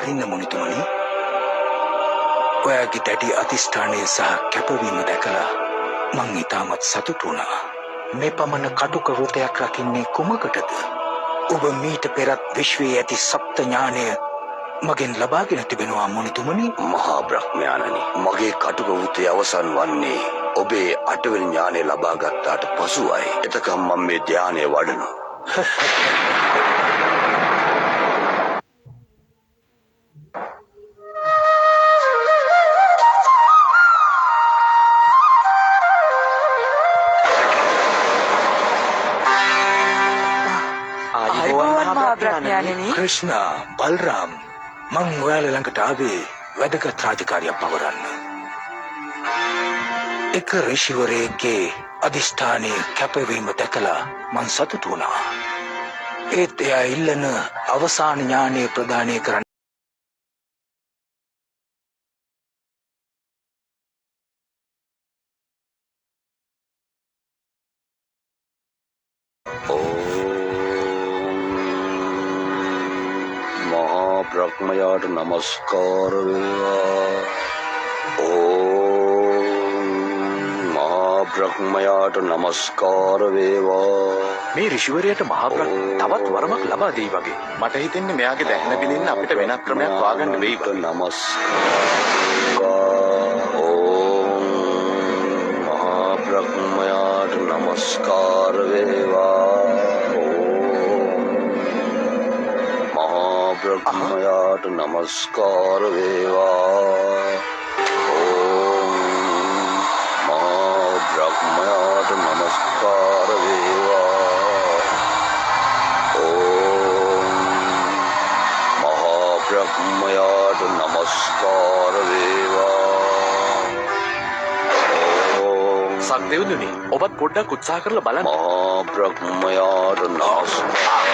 අරින්න මුනිතුමනි. ඔයාගේ දැඩි අධිෂ්ඨානය සහ කැපවීම දැකලා මං ඉතාමත් සතුටු වුණා. මේ පමණ කටුක වෘතයක් රකින්නේ කුමකටද? ඔබ මීට පෙරත් විශ්වයේ ඇති සප්ත ඥානය මගෙන් ලබාගෙන තිබෙනවා මුනිතුමනි. මහා බ්‍රහ්මයාණනි, මගේ කටුක වෘතය අවසන් වන්නේ ඔබේ අටවෙනි ඥානය ලබා ගත්තාට පසුවයි. එතකම් මම මේ ධානය වඩනවා. ක්‍රිෂ්ණ, බල්රාම්, මං ඔයාලා ළඟට ආවේ වැදගත් රාජකාරියක් පවරන්න. එක ඍෂිවරයෙක්ගේ අධිෂ්ඨානය කැපවීම දැකලා මං සතුටු වුණා. ඒත් එයා ඉල්ලන අවසාන ඥානය ප්‍රදානය කරන්න බ්‍රහ්මයාට නමස්කාර වේවා. ඕම් මහා බ්‍රහ්මයාට නමස්කාර වේවා. මේ ඍෂිවරයාට මහා තවත් වරමක් ලබා දෙයි වගේ. මට හිතෙන්නේ මෙයාගේ දැහැන බිලින්න අපිට වෙනත් ක්‍රමයක් හොයාගන්න වෙයි වගේ. නමස්කාර. ඕම් මහා බ්‍රහ්මයාට නමස්කාර වේවා. බ්‍රහ්මයාට නමස්කාර වේවා. ඕම් මහා බ්‍රහ්මයාට නමස්කාර වේවා. ඕම් මහා බ්‍රහ්මයාට නමස්කාර වේවා. ඕම් සක්දෙව්දුනි, ඔබත් පොඩ්ඩක් උත්සාහ කරලා බලන්න. මහා බ්‍රහ්මයාට නමස්කාර.